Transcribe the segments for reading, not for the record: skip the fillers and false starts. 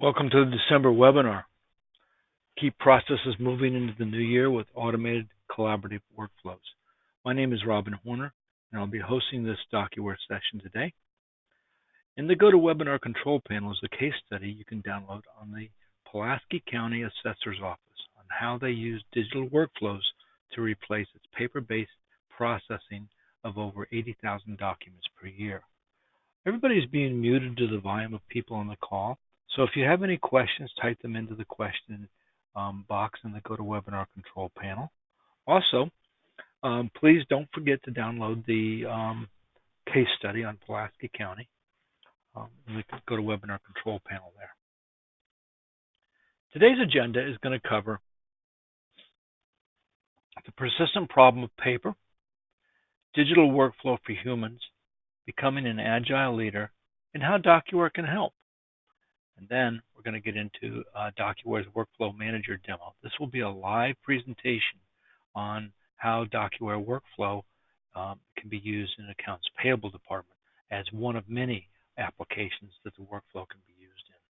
Welcome to the December webinar. Keep processes moving into the new year with automated collaborative workflows. My name is Robin Horner, and I'll be hosting this Docuware session today. In the GoToWebinar control panel is a case study you can download on the Pulaski County Assessor's Office on how they use digital workflows to replace its paper-based processing of over 80,000 documents per year. Everybody's being muted to the volume of people on the call. So if you have any questions, type them into the question box in the GoToWebinar control panel. Also, please don't forget to download the case study on Pulaski County in the GoToWebinar control panel there. Today's agenda is going to cover the persistent problem of paper, digital workflow for humans, becoming an agile leader, and how Docuware can help. And then we're going to get into Docuware's Workflow Manager demo. This will be a live presentation on how Docuware Workflow can be used in Accounts Payable Department as one of many applications that the workflow can be used in.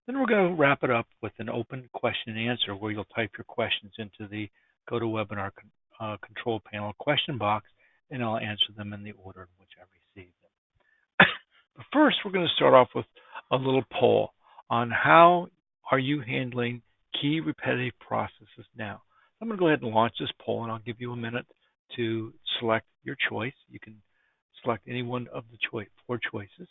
Then we're going to wrap it up with an open question and answer where you'll type your questions into the GoToWebinar control panel question box, and I'll answer them in the order in which I receive them. But first, we're going to start off with a little poll on how are you handling key repetitive processes now. I'm going to go ahead and launch this poll, and I'll give you a minute to select your choice. You can select any one of the four choices.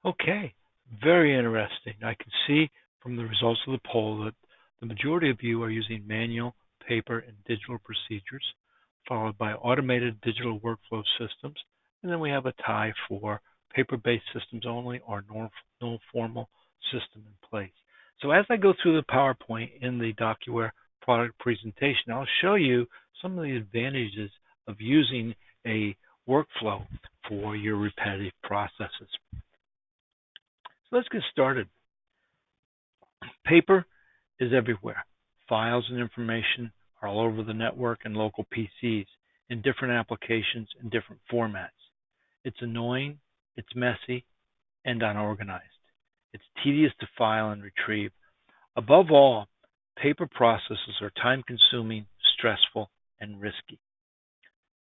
Okay, very interesting. I can see from the results of the poll that the majority of you are using manual, paper, and digital procedures, followed by automated digital workflow systems, and then we have a tie for paper-based systems only or no formal system in place. So as I go through the PowerPoint in the Docuware product presentation, I'll show you some of the advantages of using a workflow for your repetitive processes. So let's get started. Paper is everywhere. Files and information are all over the network and local PCs in different applications and different formats. It's annoying, it's messy, and unorganized. It's tedious to file and retrieve. Above all, paper processes are time-consuming, stressful, and risky.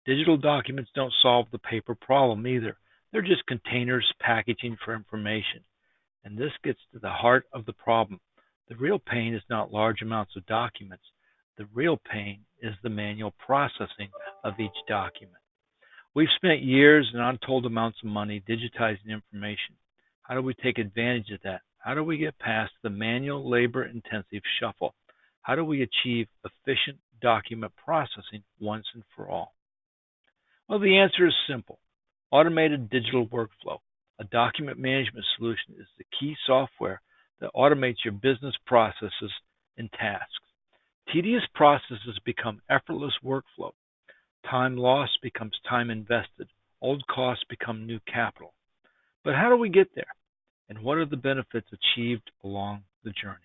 Digital documents don't solve the paper problem either. They're just containers packaging for information. And this gets to the heart of the problem. The real pain is not large amounts of documents. The real pain is the manual processing of each document. We've spent years and untold amounts of money digitizing information. How do we take advantage of that? How do we get past the manual, labor-intensive shuffle? How do we achieve efficient document processing once and for all? Well, the answer is simple. Automated digital workflow. A document management solution is the key software that automates your business processes and tasks. Tedious processes become effortless workflow. Time lost becomes time invested. Old costs become new capital. But how do we get there? And what are the benefits achieved along the journey?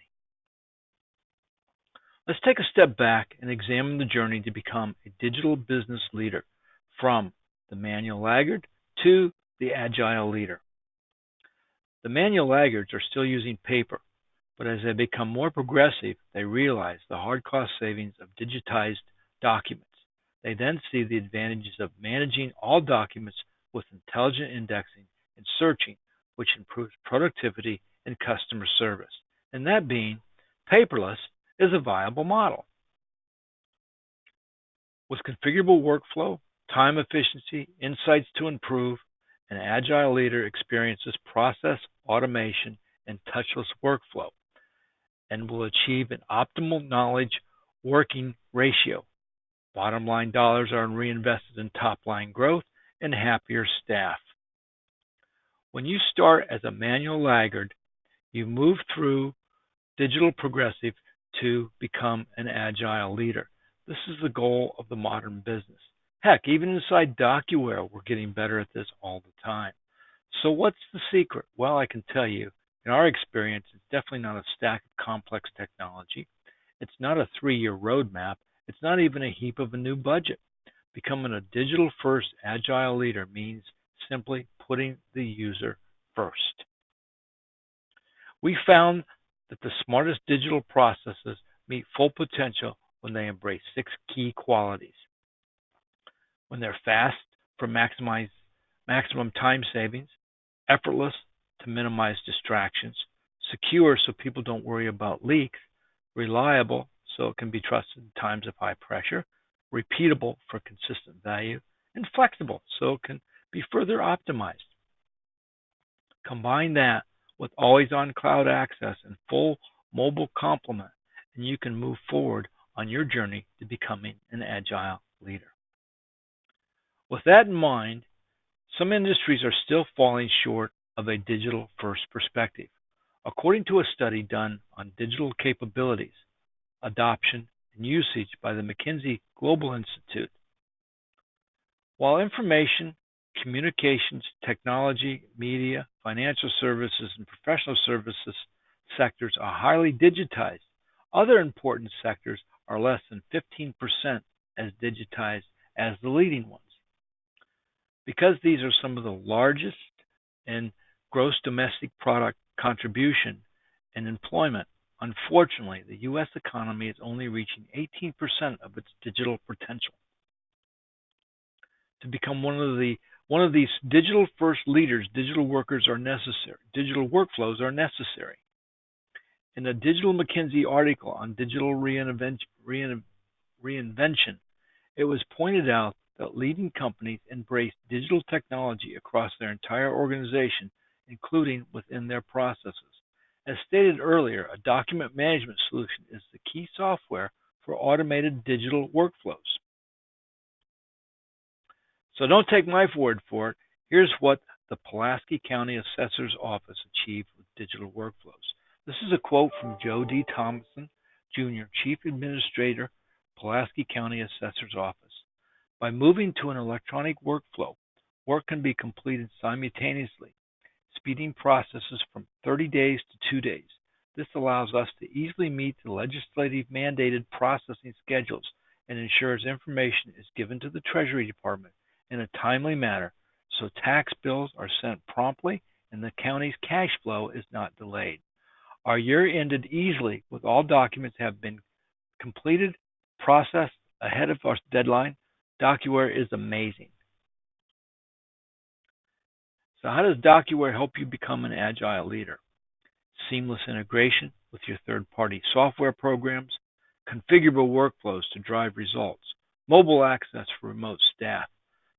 Let's take a step back and examine the journey to become a digital business leader, from the manual laggard to the agile leader. The manual laggards are still using paper, but as they become more progressive, they realize the hard cost savings of digitized documents. They then see the advantages of managing all documents with intelligent indexing and searching, which improves productivity and customer service. And that being, paperless is a viable model. With configurable workflow, time efficiency, insights to improve, an agile leader experiences process automation and touchless workflow and will achieve an optimal knowledge working ratio. Bottom line dollars are reinvested in top line growth and happier staff. When you start as a manual laggard, you move through digital progressive to become an agile leader. This is the goal of the modern business. Heck, even inside Docuware, we're getting better at this all the time. So what's the secret? Well, I can tell you, in our experience, it's definitely not a stack of complex technology. It's not a 3-year roadmap. It's not even a heap of a new budget. Becoming a digital-first agile leader means simply putting the user first. We found that the smartest digital processes meet full potential when they embrace 6 key qualities. When they're fast for maximum time savings, effortless to minimize distractions, secure so people don't worry about leaks, reliable so it can be trusted in times of high pressure, repeatable for consistent value, and flexible so it can be further optimized. Combine that with always-on cloud access and full mobile complement, and you can move forward on your journey to becoming an agile leader. With that in mind, some industries are still falling short of a digital-first perspective. According to a study done on digital capabilities, adoption, and usage by the McKinsey Global Institute, while information, communications, technology, media, financial services, and professional services sectors are highly digitized, other important sectors are less than 15% as digitized as the leading ones. Because these are some of the largest in gross domestic product contribution and employment, unfortunately, the U.S. economy is only reaching 18% of its digital potential. To become one of these digital-first leaders, digital workers are necessary. Digital workflows are necessary. In a digital McKinsey article on digital reinvention, it was pointed out that leading companies embrace digital technology across their entire organization, including within their processes. As stated earlier, a document management solution is the key software for automated digital workflows. So don't take my word for it. Here's what the Pulaski County Assessor's Office achieved with digital workflows. This is a quote from Joe D. Thompson, Jr., Chief Administrator, Pulaski County Assessor's Office. By moving to an electronic workflow, work can be completed simultaneously, speeding processes from 30 days to 2 days. This allows us to easily meet the legislative mandated processing schedules and ensures information is given to the Treasury Department in a timely manner so tax bills are sent promptly and the county's cash flow is not delayed. Our year ended easily with all documents have been completed, processed ahead of our deadline. Docuware is amazing. So how does Docuware help you become an agile leader? Seamless integration with your third-party software programs, configurable workflows to drive results, mobile access for remote staff,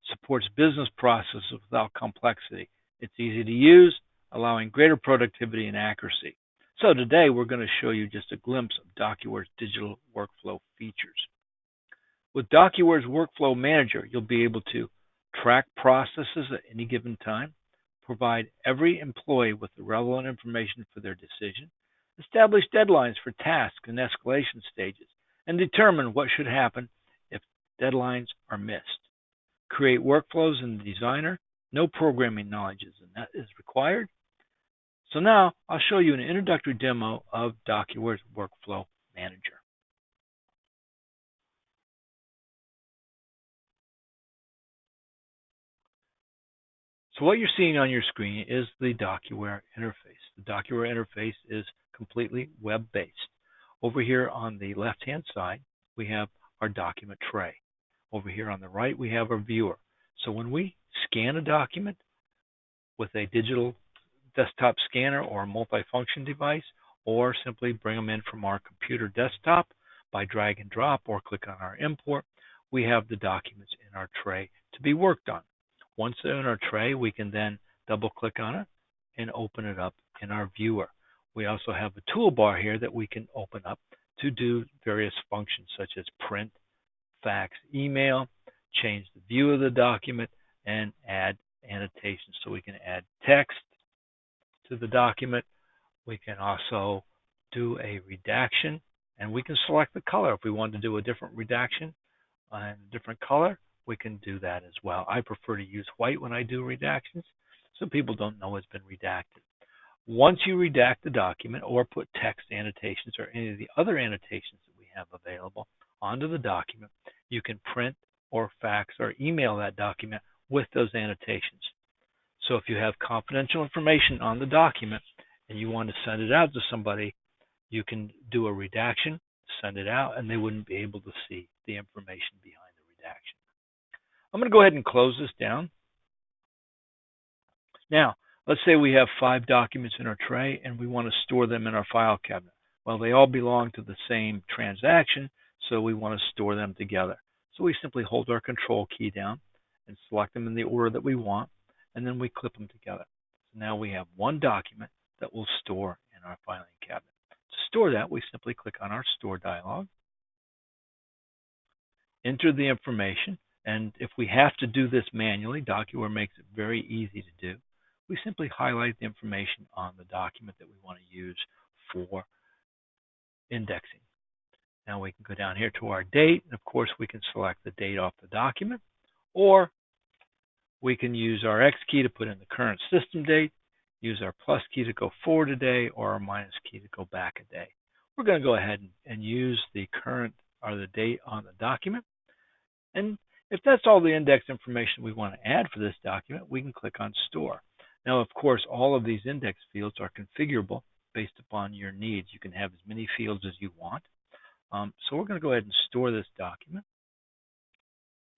supports business processes without complexity. It's easy to use, allowing greater productivity and accuracy. So today we're going to show you just a glimpse of Docuware's digital workflow features. With Docuware's Workflow Manager, you'll be able to track processes at any given time, provide every employee with the relevant information for their decision, establish deadlines for tasks and escalation stages, and determine what should happen if deadlines are missed. Create workflows in the designer. No programming knowledge is required. So now I'll show you an introductory demo of Docuware's Workflow Manager. So what you're seeing on your screen is the Docuware interface. The Docuware interface is completely web-based. Over here on the left-hand side, we have our document tray. Over here on the right, we have our viewer. So when we scan a document with a digital desktop scanner or a multifunction device, or simply bring them in from our computer desktop by drag and drop or click on our import, we have the documents in our tray to be worked on. Once they're in our tray, we can then double-click on it and open it up in our viewer. We also have a toolbar here that we can open up to do various functions such as print, fax, email, change the view of the document, and add annotations. So we can add text to the document. We can also do a redaction, and we can select the color. If we want to do a different redaction and a different color, we can do that as well. I prefer to use white when I do redactions, so people don't know it's been redacted. Once you redact the document or put text annotations or any of the other annotations that we have available onto the document, you can print or fax or email that document with those annotations. So if you have confidential information on the document and you want to send it out to somebody, you can do a redaction, send it out, and they wouldn't be able to see the information behind the redaction. I'm going to go ahead and close this down. Now, let's say we have 5 documents in our tray and we want to store them in our file cabinet. Well, they all belong to the same transaction, so we want to store them together. So we simply hold our control key down and select them in the order that we want, and then we clip them together. So now we have one document that will store in our filing cabinet. To store that, we simply click on our Store dialog, enter the information, and if we have to do this manually, Docuware makes it very easy to do. We simply highlight the information on the document that we want to use for indexing. Now we can go down here to our date, and of course we can select the date off the document, or we can use our X key to put in the current system date, use our plus key to go forward a day, or our minus key to go back a day. We're going to go ahead and use the current or the date on the document. And if that's all the index information we want to add for this document, we can click on Store. Now, of course, all of these index fields are configurable based upon your needs. You can have as many fields as you want. So we're going to go ahead and store this document.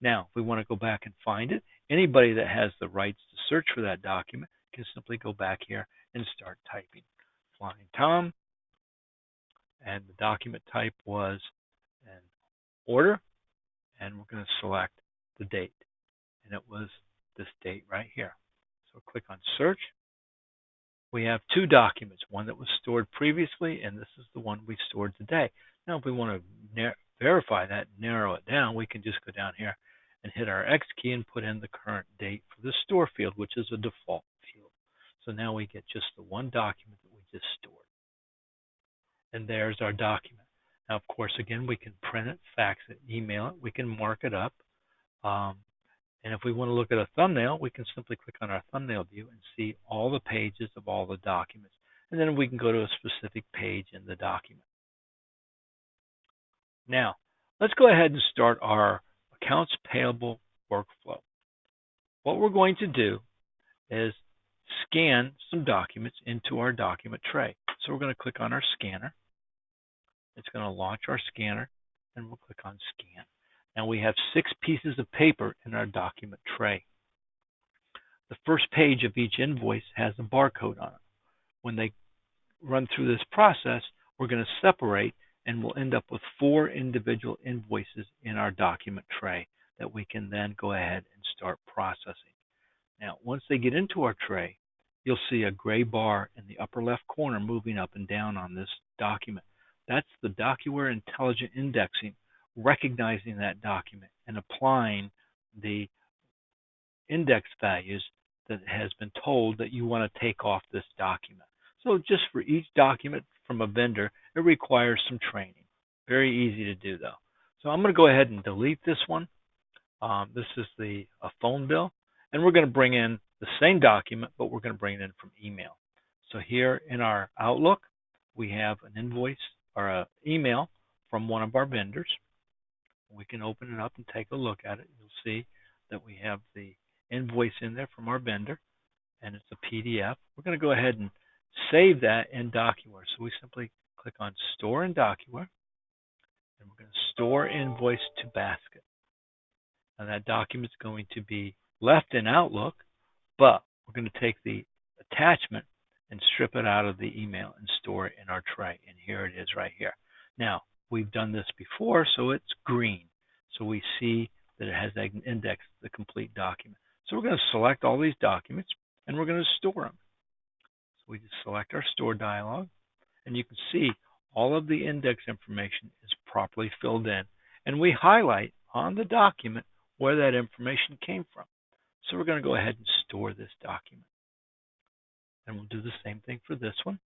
Now, if we want to go back and find it, anybody that has the rights to search for that document can simply go back here and start typing. Flying Tom, and the document type was an order, and we're going to select the date, and it was this date right here. So click on Search. We have 2 documents, one that was stored previously, and this is the one we stored today. Now, if we want to verify that, narrow it down, we can just go down here and hit our X key and put in the current date for the store field, which is a default field. So now we get just the one document that we just stored. And there's our document. Now, of course, again, we can print it, fax it, email it. We can mark it up. And if we want to look at a thumbnail, we can simply click on our thumbnail view and see all the pages of all the documents. And then we can go to a specific page in the document. Now, let's go ahead and start our accounts payable workflow. What we're going to do is scan some documents into our document tray. So we're going to click on our scanner. It's going to launch our scanner, and we'll click on Scan. Now we have 6 pieces of paper in our document tray. The first page of each invoice has a barcode on it. When they run through this process, we're going to separate, and we'll end up with 4 individual invoices in our document tray that we can then go ahead and start processing. Now, once they get into our tray, you'll see a gray bar in the upper left corner moving up and down on this document. That's the Docuware Intelligent Indexing, recognizing that document and applying the index values that has been told that you want to take off this document. So just for each document from a vendor, it requires some training. Very easy to do, though. So I'm going to go ahead and delete this one. This is a phone bill, and we're going to bring in the same document, but we're going to bring it in from email. So here in our Outlook, we have an invoice or an email from one of our vendors. We can open it up and take a look at it. You'll see that we have the invoice in there from our vendor, and it's a PDF. We're going to go ahead and save that in Docuware. So we simply click on Store in Docuware, and we're going to store invoice to basket. Now that document's going to be left in Outlook, but we're going to take the attachment and strip it out of the email and store it in our tray. And here it is right here. Now, we've done this before, so it's green. so we see that it has indexed the complete document. So we're going to select all these documents and we're going to store them. So we just select our store dialog, and you can see all of the index information is properly filled in, and we highlight on the document where that information came from. So we're going to go ahead and store this document. And we'll do the same thing for this one.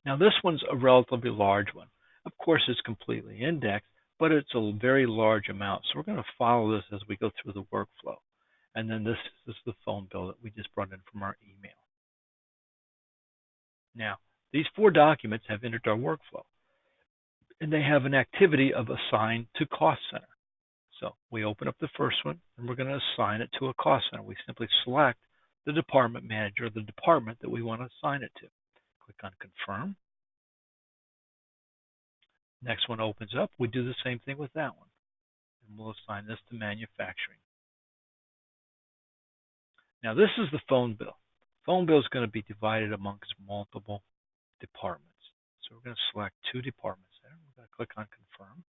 Now this one's a relatively large one. Of course, it's completely indexed, but it's a very large amount. So we're going to follow this as we go through the workflow. And then this is the phone bill that we just brought in from our email. Now, these 4 documents have entered our workflow, and they have an activity of assign to cost center. So we open up the first one, and we're going to assign it to a cost center. We simply select the department manager, the department that we want to assign it to. Click on confirm. Next one opens up. We do the same thing with that one, and we'll assign this to manufacturing. Now this is the phone bill. Phone bill is going to be divided amongst multiple departments. So we're going to select 2 departments there. We're going to click on confirm.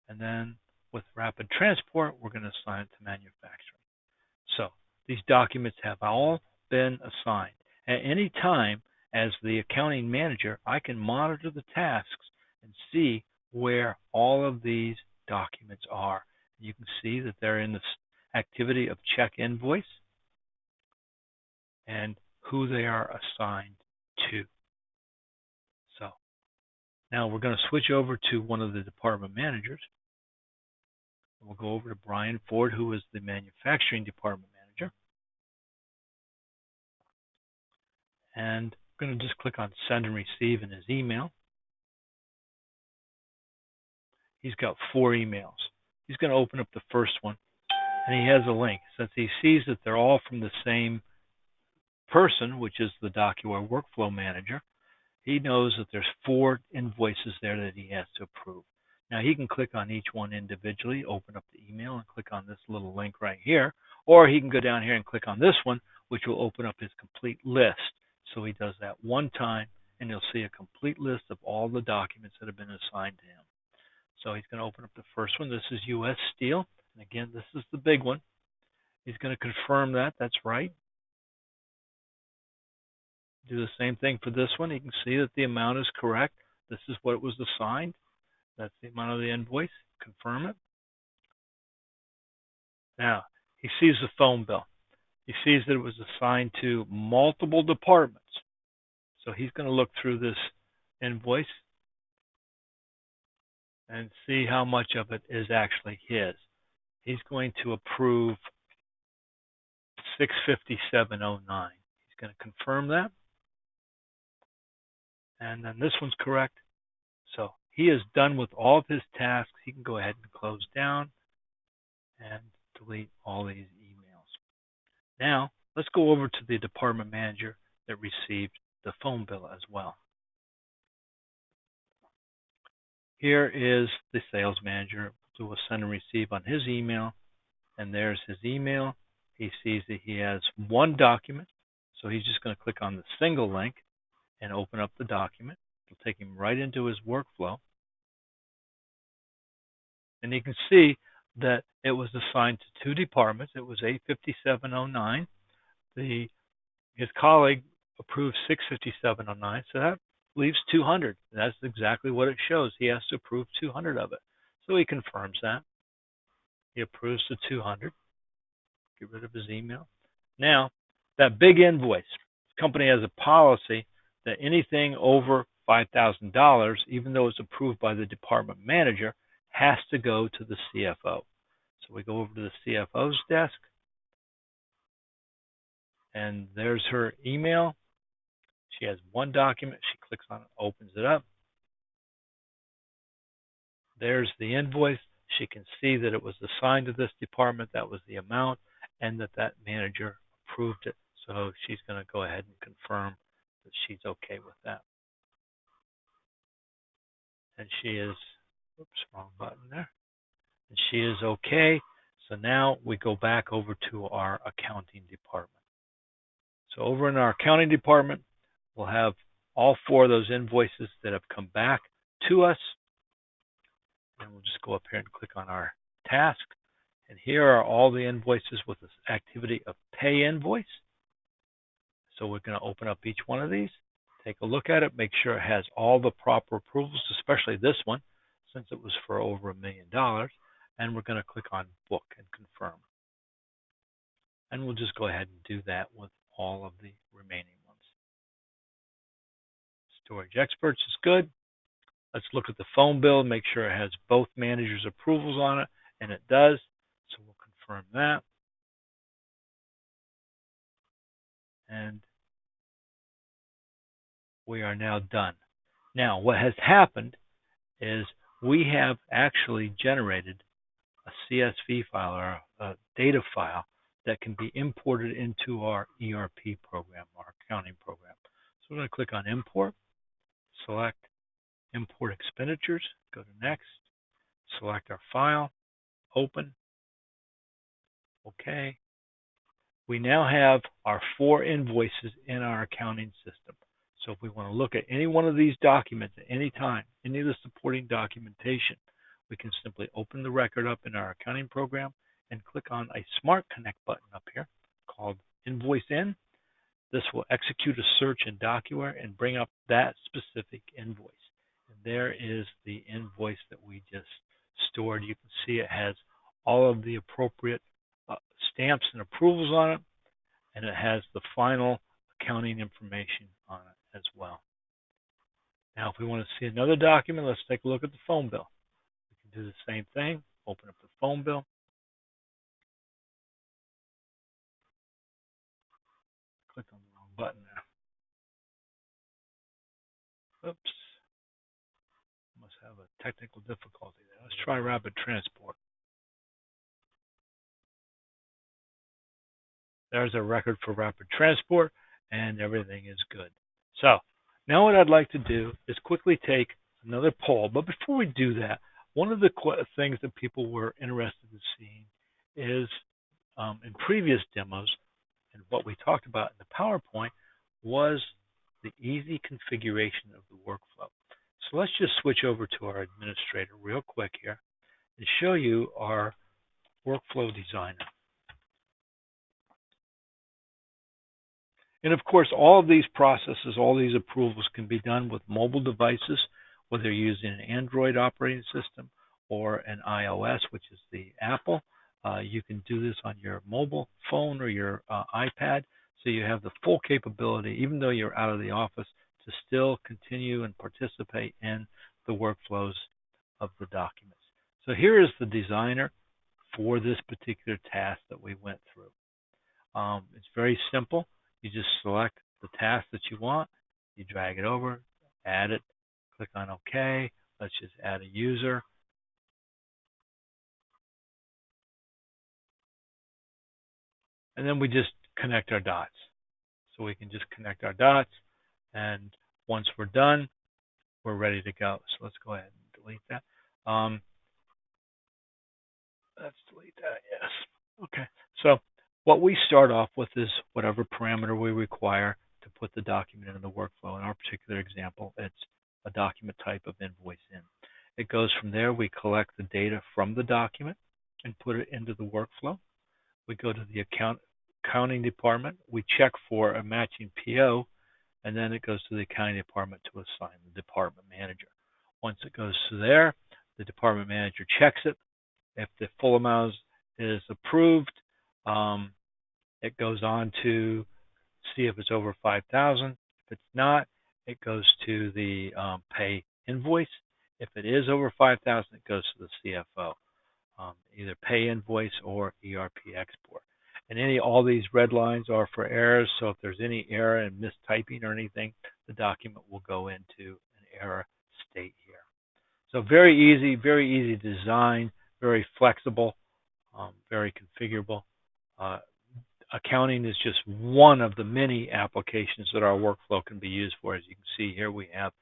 And then with rapid transport, we're going to assign it to manufacturing. So these documents have all been assigned. At any time, as the accounting manager, I can monitor the tasks and see where all of these documents are. You can see that they're in the activity of check invoice and who they are assigned to. So now we're going to switch over to one of the department managers. We'll go over to Brian Ford, who is the manufacturing department manager. And I'm going to just click on send and receive in his email. He's got 4 emails. He's going to open up the first one, and he has a link. Since he sees that they're all from the same person, which is the Docuware workflow manager, he knows that there's 4 invoices there that he has to approve. Now he can click on each one individually, open up the email, and click on this little link right here, or he can go down here and click on this one, which will open up his complete list. So he does that one time, and you'll see a complete list of all the documents that have been assigned to him. So he's going to open up the first one. This is U.S. Steel. And again, this is the big one. He's going to confirm that that's right. Do the same thing for this one. You can see that the amount is correct. This is what it was assigned. That's the amount of the invoice. Confirm it. Now, he sees the phone bill. He sees that it was assigned to multiple departments. So he's going to look through this invoice and see how much of it is actually his. He's going to approve $657.09. He's going to confirm that. And then this one's correct. So he is done with all of his tasks. He can go ahead and close down and delete all these emails. Now, let's go over to the department manager that received the phone bill as well. Here is the sales manager. Do a send and receive on his email, and there's his email. He sees that he has 1 document, so he's just going to click on the single link and open up the document. It'll take him right into his workflow. And you can see that it was assigned to 2 departments. It was $857.09. His colleague approved $657.09, so that leaves $200. That's exactly what it shows. He has to approve $200 of it. So he confirms that. He approves the $200. Get rid of his email. Now, that big invoice, the company has a policy that anything over $5,000, even though it's approved by the department manager, has to go to the CFO. So we go over to the CFO's desk, and there's her email. She has 1 document. She clicks on it, opens it up. There's the invoice. She can see that it was assigned to this department. That was the amount, and that manager approved it. So she's going to go ahead and confirm that she's okay with that. And she is, oops, wrong button there. And she is okay. So now we go back over to our accounting department. So over in our accounting department, we'll have all 4 of those invoices that have come back to us. And we'll just go up here and click on our task. And here are all the invoices with this activity of pay invoice. So we're going to open up each one of these, take a look at it, make sure it has all the proper approvals, especially this one, since it was for over $1 million. And we're going to click on book and confirm. And we'll just go ahead and do that with all of the remaining ones. Storage experts is good. Let's look at the phone bill, make sure it has both managers' approvals on it, and it does. So we'll confirm that. And we are now done. Now, what has happened is we have actually generated a CSV file or a data file that can be imported into our ERP program, our accounting program. So we're going to click on Import, select Import Expenditures, go to Next, select our file, Open, OK. We now have our 4 invoices in our accounting system. So if we want to look at any one of these documents at any time, any of the supporting documentation, we can simply open the record up in our accounting program and click on a Smart Connect button up here called Invoice In. This will execute a search in Docuware and bring up that specific invoice. And there is the invoice that we just stored. You can see it has all of the appropriate stamps and approvals on it, and it has the final accounting information on it as well. Now, if we want to see another document, let's take a look at the phone bill. We can do the same thing, open up the phone bill. Click on the wrong button there. Oops. Must have a technical difficulty there. Let's try rapid transport. There's a record for rapid transport, and everything is good. So now what I'd like to do is quickly take another poll. But before we do that, one of the things that people were interested in seeing is in previous demos, and what we talked about in the PowerPoint was the easy configuration of the workflow. So let's just switch over to our administrator real quick here and show you our workflow designer. And of course, all of these processes, all these approvals can be done with mobile devices, whether you're using an Android operating system or an iOS, which is the Apple. You can do this on your mobile phone or your iPad, so you have the full capability, even though you're out of the office, to still continue and participate in the workflows of the documents. So here is the designer for this particular task that we went through. It's very simple. You just select the task that you want, you drag it over, add it, click on OK. Let's just add a user. And then we just connect our dots. So we can just connect our dots, and once we're done, we're ready to go. So let's go ahead and delete that. Let's delete that, yes. Okay, so what we start off with is whatever parameter we require to put the document into the workflow. In our particular example, it's a document type of invoice in. It goes from there. We collect the data from the document and put it into the workflow. We go to the accounting department. We check for a matching PO, and then it goes to the accounting department to assign the department manager. Once it goes to there, the department manager checks it. If the full amount is approved, it goes on to see if it's over $5,000. If it's not, it goes to the pay invoice. If it is over $5,000, it goes to the CFO, either pay invoice or ERP export. And all these red lines are for errors. So if there's any error in mistyping or anything, the document will go into an error state here. So very easy to design, very flexible, very configurable. Accounting is just one of the many applications that our workflow can be used for. As you can see here, we have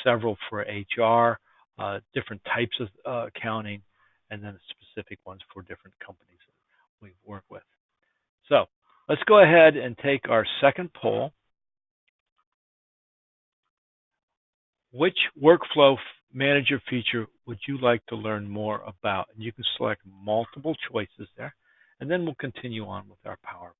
several for HR, different types of accounting, and then specific ones for different companies that we've worked with. So let's go ahead and take our second poll. Which workflow manager feature would you like to learn more about? And you can select multiple choices there, and then we'll continue on with our PowerPoint.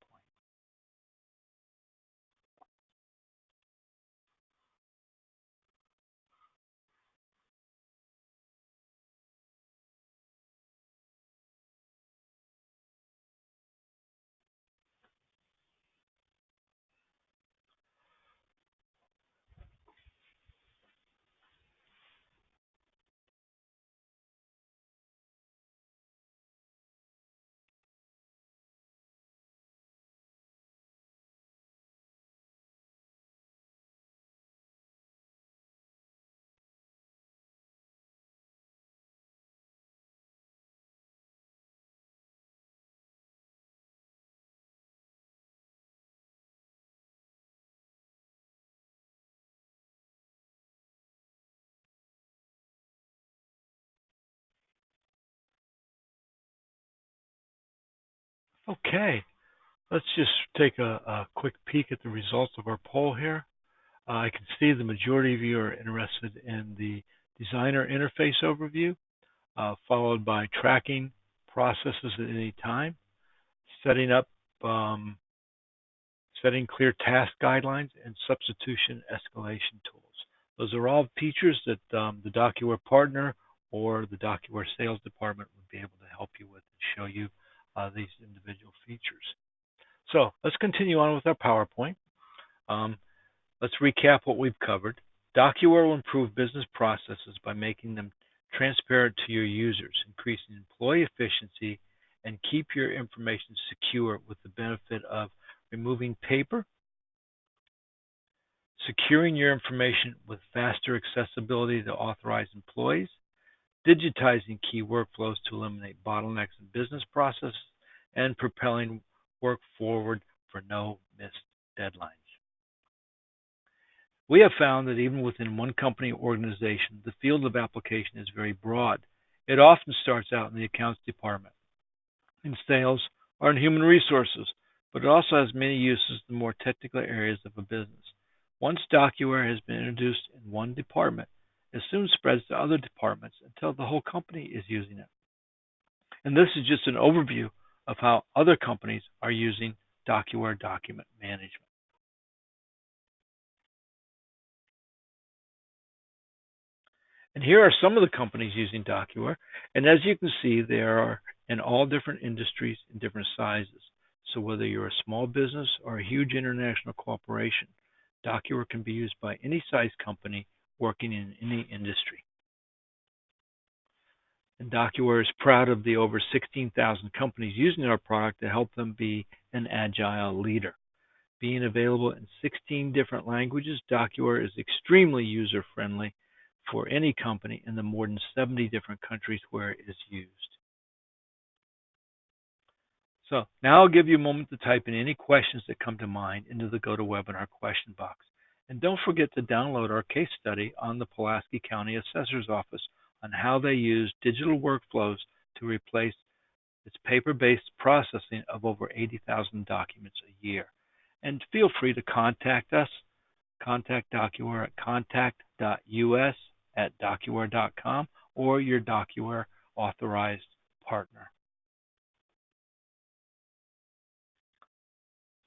Okay, let's just take a quick peek at the results of our poll here. I can see the majority of you are interested in the designer interface overview, followed by tracking processes at any time, setting up, setting clear task guidelines, and substitution escalation tools. Those are all features that the Docuware partner or the Docuware sales department would be able to help you with and show you these individual features. So let's continue on with our PowerPoint. Let's recap what we've covered. Docuware will improve business processes by making them transparent to your users, increasing employee efficiency, and keep your information secure with the benefit of removing paper, securing your information with faster accessibility to authorized employees, digitizing key workflows to eliminate bottlenecks in business processes, and propelling work forward for no missed deadlines. We have found that even within one company or organization, the field of application is very broad. It often starts out in the accounts department, in sales, or in human resources, but it also has many uses in more technical areas of a business. Once Docuware has been introduced in one department, it soon spreads to other departments until the whole company is using it. And this is just an overview of how other companies are using Docuware document management. And here are some of the companies using Docuware. And as you can see, they are in all different industries and different sizes. So whether you're a small business or a huge international corporation, Docuware can be used by any size company working in any industry. And Docuware is proud of the over 16,000 companies using our product to help them be an agile leader. Being available in 16 different languages, Docuware is extremely user-friendly for any company in the more than 70 different countries where it is used. So now I'll give you a moment to type in any questions that come to mind into the GoToWebinar question box. And don't forget to download our case study on the Pulaski County Assessor's Office on how they use digital workflows to replace its paper-based processing of over 80,000 documents a year. And feel free to contact us. Contact Docuware at contact.us@docuware.com or your Docuware authorized partner.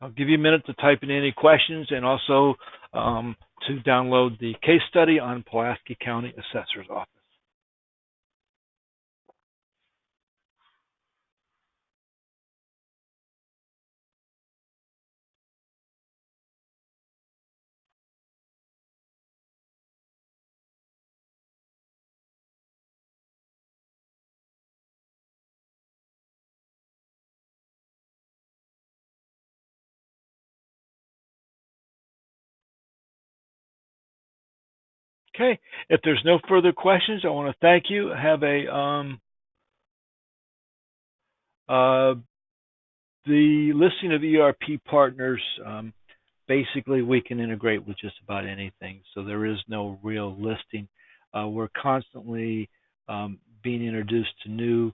I'll give you a minute to type in any questions and also to download the case study on Pulaski County Assessor's Office. Okay, if there's no further questions, I want to thank you. Have the listing of ERP partners, basically we can integrate with just about anything, so there is no real listing. We're constantly being introduced to new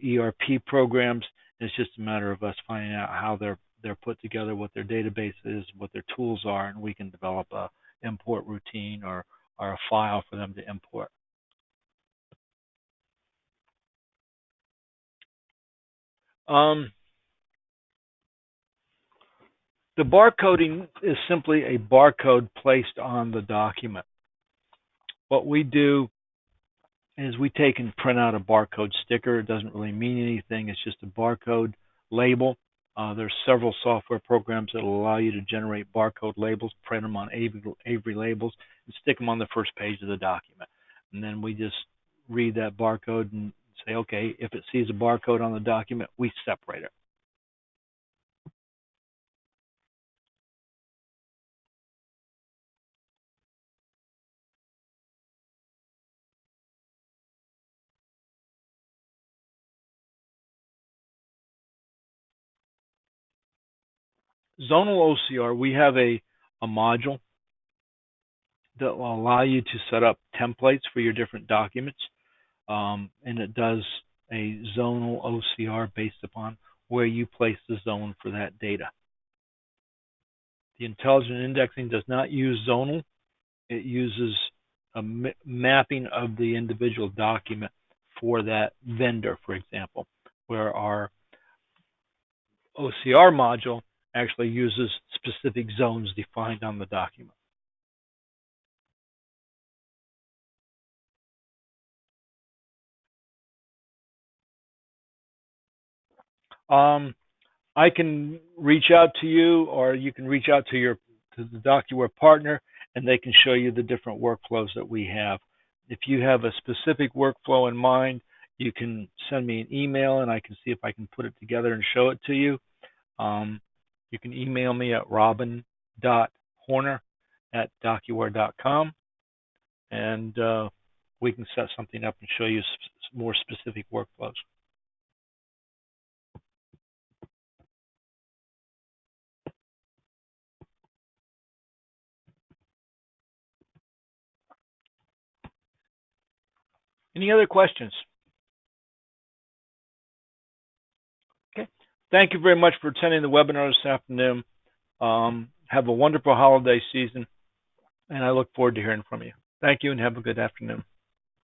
ERP programs. It's just a matter of us finding out how they're put together, what their database is, what their tools are, and we can develop a import routine or a file for them to import. The barcoding is simply a barcode placed on the document. What we do is we take and print out a barcode sticker. It doesn't really mean anything. It's just a barcode label. There's several software programs that will allow you to generate barcode labels, print them on Avery labels, and stick them on the first page of the document. And then we just read that barcode and say, okay, if it sees a barcode on the document, we separate it. Zonal OCR, we have a module that will allow you to set up templates for your different documents, and it does a zonal OCR based upon where you place the zone for that data. The intelligent indexing does not use zonal. It uses a mapping of the individual document for that vendor, for example, where our OCR module actually uses specific zones defined on the document. I can reach out to you, or you can reach out to the Docuware partner, and they can show you the different workflows that we have. If you have a specific workflow in mind, you can send me an email, and I can see if I can put it together and show it to you. You can email me at robin.horner@docuware.com, and we can set something up and show you more specific workflows. Any other questions? Okay. Thank you very much for attending the webinar this afternoon. Have a wonderful holiday season, and I look forward to hearing from you. Thank you, and have a good afternoon.